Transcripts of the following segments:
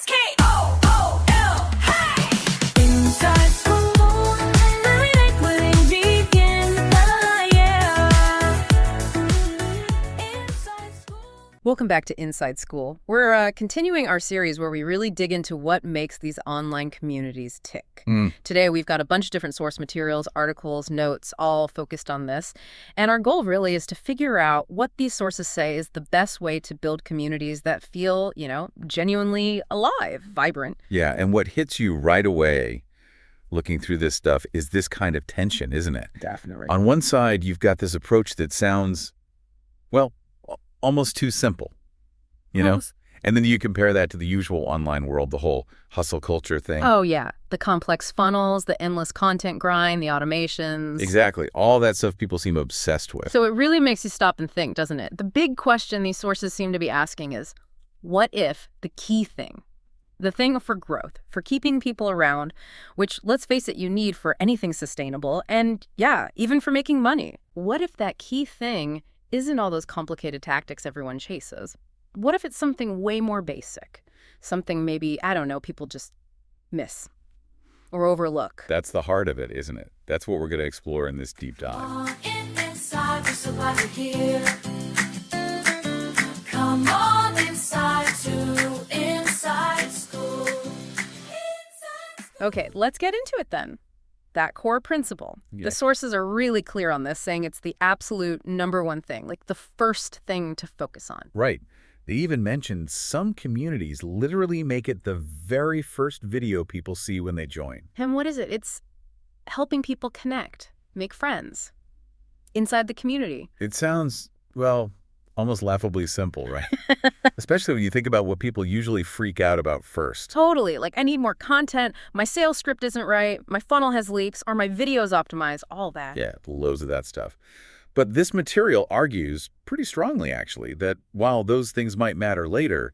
Skool, hey! Inside school, every day playing begin the year. Inside school. Welcome back to Inside School. We're continuing our series where we really dig into what makes these online communities tick. Today, we've got a bunch of different source materials, articles, notes, all focused on this. And our goal really is to figure out what these sources say is the best way to build communities that feel, genuinely alive, vibrant. Yeah, and what hits you right away looking through this stuff is this kind of tension, isn't it? Definitely. On one side, you've got this approach that sounds, well, almost too simple, Almost. And then you compare that to the usual online world, the whole hustle culture thing. Oh, yeah. The complex funnels, the endless content grind, the automations. Exactly. All that stuff people seem obsessed with. So it really makes you stop and think, doesn't it? The big question these sources seem to be asking is, what if the key thing, the thing for growth, for keeping people around, which, let's face it, you need for anything sustainable, and yeah, even for making money. What if that key thing isn't all those complicated tactics everyone chases? What if it's something way more basic? Something maybe, I don't know, people just miss or overlook. That's the heart of it, isn't it? That's what we're going to explore in this deep dive. Inside, we're so glad you're here. Come on inside to Inside School. Okay, let's get into it then. That core principle. Yeah. The sources are really clear on this, saying it's the absolute number one thing, like the first thing to focus on. Right. They even mentioned some communities literally make it the very first video people see when they join. And what is it? It's helping people connect, make friends inside the community. It sounds, well, almost laughably simple, right? Especially when you think about what people usually freak out about first. Totally. Like, I need more content, my sales script isn't right, my funnel has leaks, or my video's optimized, all that. Yeah, loads of that stuff. But this material argues pretty strongly, actually, that while those things might matter later,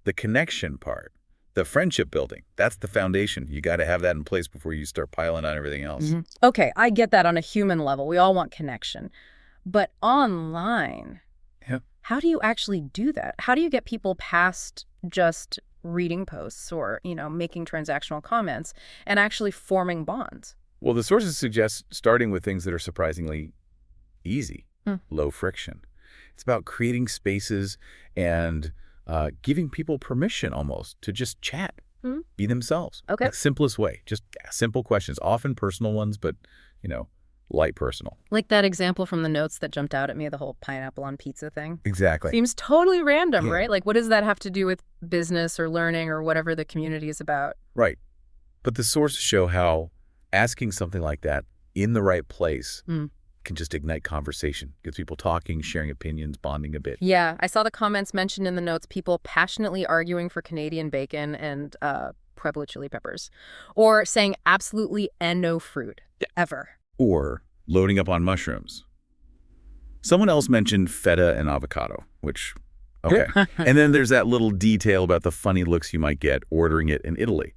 the connection part, the friendship building, that's the foundation. You got to have that in place before you start piling on everything else. Okay, I get that on a human level. We all want connection. But online, Yeah. how do you actually do that? How do you get people past just reading posts or, making transactional comments and actually forming bonds? Well, the sources suggest starting with things that are surprisingly easy, low friction. It's about creating spaces and giving people permission almost to just chat, be themselves. Okay. Like, simplest way, just simple questions, often personal ones, but, light personal. Like that example from the notes that jumped out at me, the whole pineapple on pizza thing. Exactly. Seems totally random, Yeah. right? Like, what does that have to do with business or learning or whatever the community is about? Right. But the sources show how asking something like that in the right place can just ignite conversation, gets people talking, sharing opinions, bonding a bit. Yeah, I saw the comments mentioned in the notes, people passionately arguing for Canadian bacon and Pueblo chili peppers, or saying absolutely and no fruit, ever. Or loading up on mushrooms. Someone else mentioned feta and avocado, which, okay. And then there's that little detail about the funny looks you might get ordering it in Italy.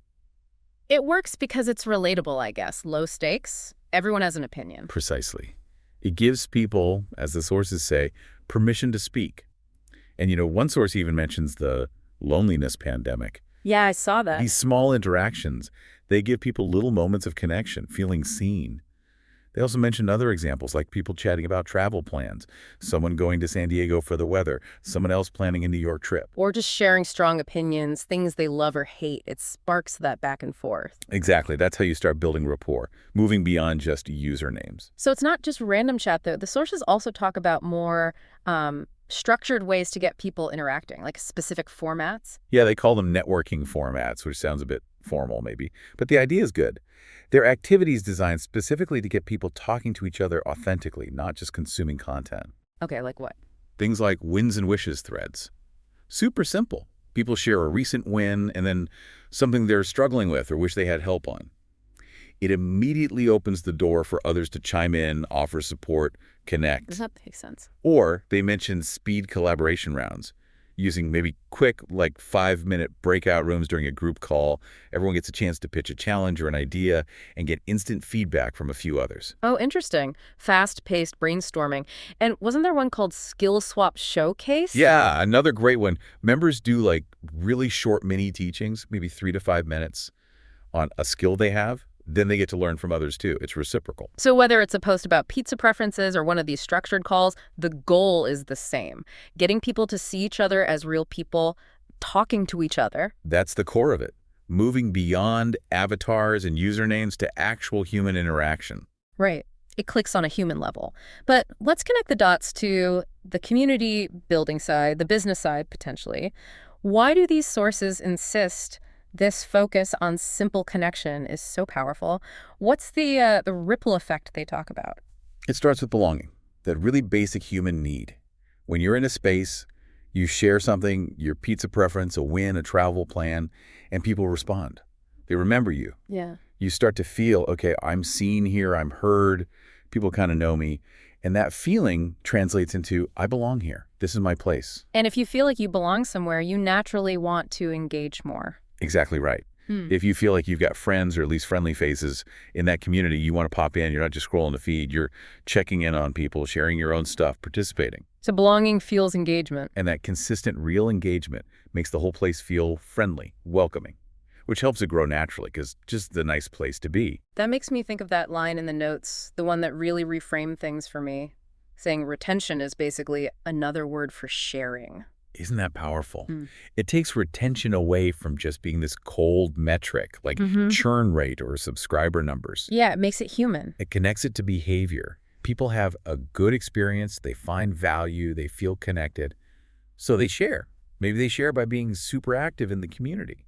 It works because it's relatable, I guess. Low stakes. Everyone has an opinion. Precisely. It gives people, as the sources say, permission to speak. And, one source even mentions the loneliness pandemic. Yeah, I saw that. These small interactions, they give people little moments of connection, feeling seen. They also mentioned other examples, like people chatting about travel plans, someone going to San Diego for the weather, someone else planning a New York trip. Or just sharing strong opinions, things they love or hate. It sparks that back and forth. Exactly. That's how you start building rapport, moving beyond just usernames. So it's not just random chat, though. The sources also talk about more structured ways to get people interacting, like specific formats. Yeah, they call them networking formats, which sounds a bit formal maybe, but the idea is good. They're activities designed specifically to get people talking to each other authentically, not just consuming content. Okay, like what? Things like wins and wishes threads. Super simple. People share a recent win and then something they're struggling with or wish they had help on. It immediately opens the door for others to chime in, offer support, connect. Does that make sense? Or they mention speed collaboration rounds. using maybe quick, like 5-minute breakout rooms during a group call. Everyone gets a chance to pitch a challenge or an idea and get instant feedback from a few others. Oh, interesting. Fast-paced brainstorming. And wasn't there one called Skill Swap Showcase? Yeah, another great one. Members do like really short mini teachings, maybe 3 to 5 minutes on a skill they have. Then they get to learn from others too. It's reciprocal. So whether it's a post about pizza preferences or one of these structured calls, the goal is the same. Getting people to see each other as real people, talking to each other. That's the core of it. Moving beyond avatars and usernames to actual human interaction. Right. It clicks on a human level. But let's connect the dots to the community building side, the business side, potentially. Why do these sources insist this focus on simple connection is so powerful? What's the ripple effect they talk about? It starts with belonging, that really basic human need. When you're in a space, you share something, your pizza preference, a win, a travel plan, and people respond. They remember you. Yeah. You start to feel, okay, I'm seen here, I'm heard, people kind of know me. And that feeling translates into, I belong here. This is my place. And if you feel like you belong somewhere, you naturally want to engage more. Exactly right. If you feel like you've got friends or at least friendly faces in that community, you want to pop in. You're not just scrolling the feed. You're checking in on people, sharing your own stuff, participating. So belonging fuels engagement. And that consistent, real engagement makes the whole place feel friendly, welcoming, which helps it grow naturally because just a nice place to be. That makes me think of that line in the notes, the one that really reframed things for me, saying retention is basically another word for sharing. Isn't that powerful? It takes retention away from just being this cold metric like churn rate or subscriber numbers. Yeah, it makes it human. It connects it to behavior. People have a good experience, they find value, they feel connected, so they share. Maybe they share by being super active in the community.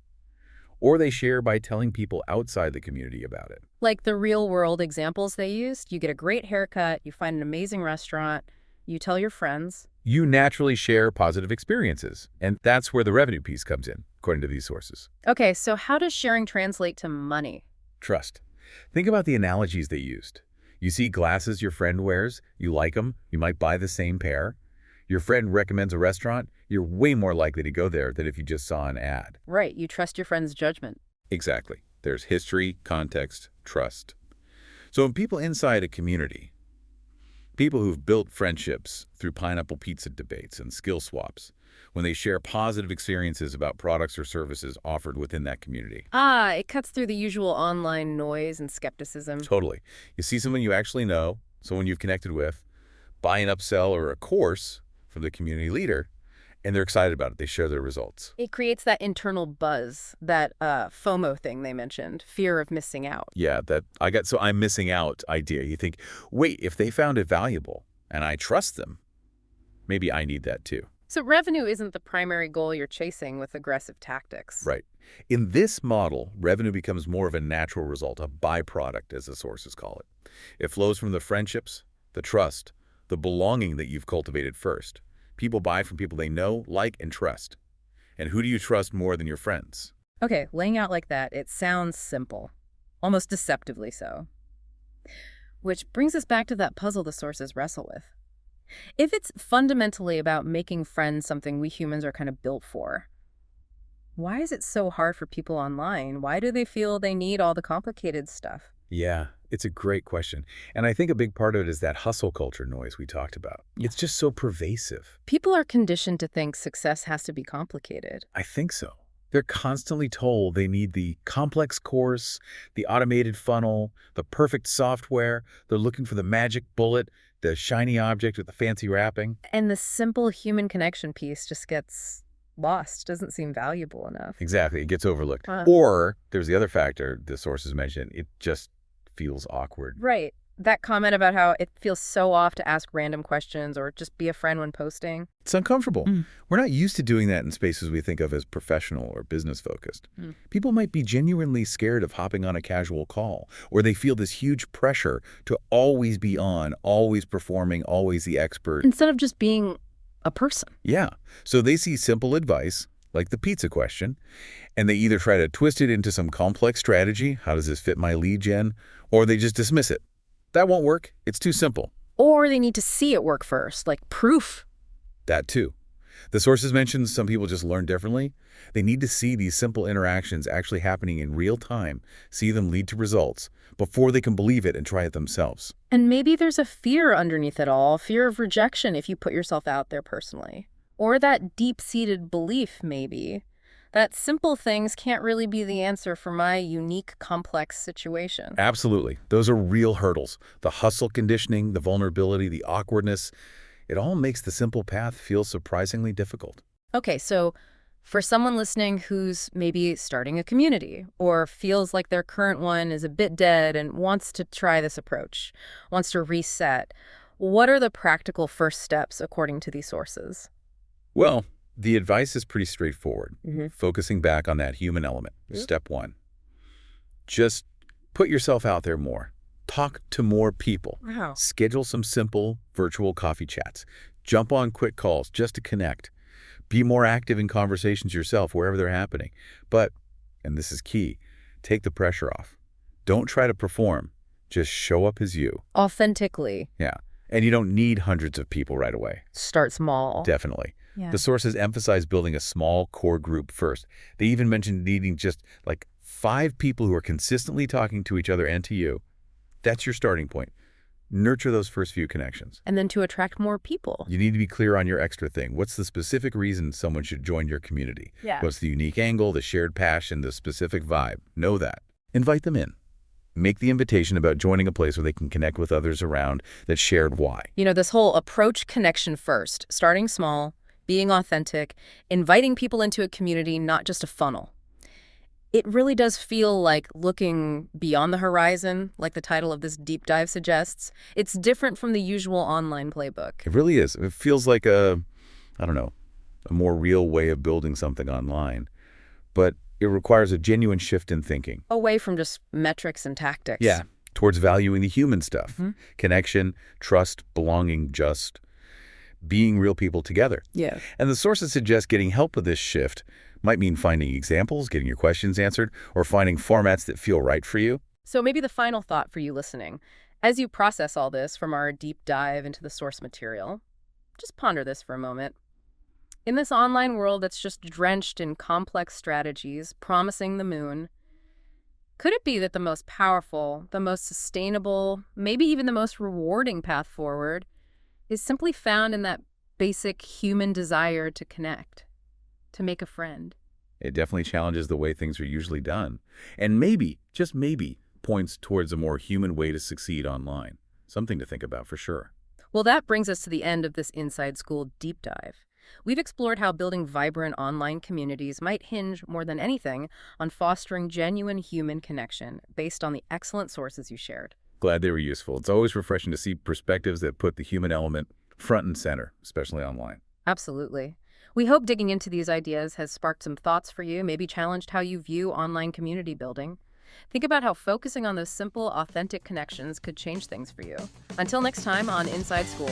Or they share by telling people outside the community about it. Like the real world examples they used, you get a great haircut, you find an amazing restaurant, you tell your friends. You naturally share positive experiences, and that's where the revenue piece comes in, according to these sources. Okay, so how does sharing translate to money? Trust. Think about the analogies they used. You see glasses your friend wears, you like them, you might buy the same pair. Your friend recommends a restaurant, you're way more likely to go there than if you just saw an ad. Right, you trust your friend's judgment. Exactly. There's history, context, trust. So when people inside a community, people who've built friendships through pineapple pizza debates and skill swaps, when they share positive experiences about products or services offered within that community. It cuts through the usual online noise and skepticism. Totally. You see someone you actually know, someone you've connected with, buy an upsell or a course from the community leader, and they're excited about it. They share their results. It creates that internal buzz, that FOMO thing they mentioned, fear of missing out. Yeah, so I'm missing out idea. You think, wait, if they found it valuable and I trust them, maybe I need that too. So revenue isn't the primary goal you're chasing with aggressive tactics. Right. In this model, revenue becomes more of a natural result, a byproduct, as the sources call it. It flows from the friendships, the trust, the belonging that you've cultivated first. People buy from people they know, like, and trust. And who do you trust more than your friends? Okay, laying out like that, it sounds simple, almost deceptively so. Which brings us back to that puzzle the sources wrestle with. If it's fundamentally about making friends something we humans are kind of built for, why is it so hard for people online? Why do they feel they need all the complicated stuff? Yeah, it's a great question. And I think a big part of it is that hustle culture noise we talked about. It's just so pervasive. People are conditioned to think success has to be complicated. I think so. They're constantly told they need the complex course, the automated funnel, the perfect software. They're looking for the magic bullet, the shiny object with the fancy wrapping. And the simple human connection piece just gets lost, doesn't seem valuable enough. Exactly. It gets overlooked. Or there's the other factor the sources mentioned. It just feels awkward. Right. That comment about how it feels so off to ask random questions or just be a friend when posting. It's uncomfortable. We're not used to doing that in spaces we think of as professional or business focused. People might be genuinely scared of hopping on a casual call, or they feel this huge pressure to always be on, always performing, always the expert. Instead of just being a person. Yeah. So they see simple advice, like the pizza question, and they either try to twist it into some complex strategy, how does this fit my lead gen, or they just dismiss it. That won't work. It's too simple. Or they need to see it work first, like proof. That too. The sources mentioned some people just learn differently. They need to see these simple interactions actually happening in real time, see them lead to results, before they can believe it and try it themselves. And maybe there's a fear underneath it all, fear of rejection if you put yourself out there personally. Or that deep-seated belief, maybe, that simple things can't really be the answer for my unique, complex situation. Absolutely. Those are real hurdles. The hustle conditioning, the vulnerability, the awkwardness, it all makes the simple path feel surprisingly difficult. Okay, so for someone listening who's maybe starting a community or feels like their current one is a bit dead and wants to try this approach, wants to reset, what are the practical first steps according to these sources? Well, the advice is pretty straightforward. Mm-hmm. Focusing back on that human element. Yep. Step one. Just put yourself out there more. Talk to more people. Wow. Schedule some simple virtual coffee chats. Jump on quick calls just to connect. Be more active in conversations yourself wherever they're happening. But, and this is key, take the pressure off. Don't try to perform. Just show up as you. Authentically. Yeah. And you don't need hundreds of people right away. Start small. Definitely. Yeah. The sources emphasize building a small core group first. They even mentioned needing just like 5 people who are consistently talking to each other and to you. That's your starting point. Nurture those first few connections. And then to attract more people. You need to be clear on your extra thing. What's the specific reason someone should join your community? Yeah. What's the unique angle, the shared passion, the specific vibe? Know that. Invite them in. Make the invitation about joining a place where they can connect with others around that shared why. You know, this whole approach connection first, starting small, being authentic, inviting people into a community, not just a funnel. It really does feel like looking beyond the horizon, like the title of this deep dive suggests. It's different from the usual online playbook. It really is. It feels like a more real way of building something online. But it requires a genuine shift in thinking. Away from just metrics and tactics. Yeah, towards valuing the human stuff. Mm-hmm. Connection, trust, belonging, just being real people together. Yeah. And the sources suggest getting help with this shift might mean finding examples, getting your questions answered, or finding formats that feel right for you. So maybe the final thought for you listening, as you process all this from our deep dive into the source material, just ponder this for a moment. In this online world that's just drenched in complex strategies, promising the moon, could it be that the most powerful, the most sustainable, maybe even the most rewarding path forward is simply found in that basic human desire to connect, to make a friend? It definitely challenges the way things are usually done. And maybe, just maybe, points towards a more human way to succeed online. Something to think about for sure. Well, that brings us to the end of this Inside School deep dive. We've explored how building vibrant online communities might hinge more than anything on fostering genuine human connection based on the excellent sources you shared. Glad they were useful. It's always refreshing to see perspectives that put the human element front and center, especially online. Absolutely. We hope digging into these ideas has sparked some thoughts for you, maybe challenged how you view online community building. Think about how focusing on those simple, authentic connections could change things for you. Until next time on Inside School.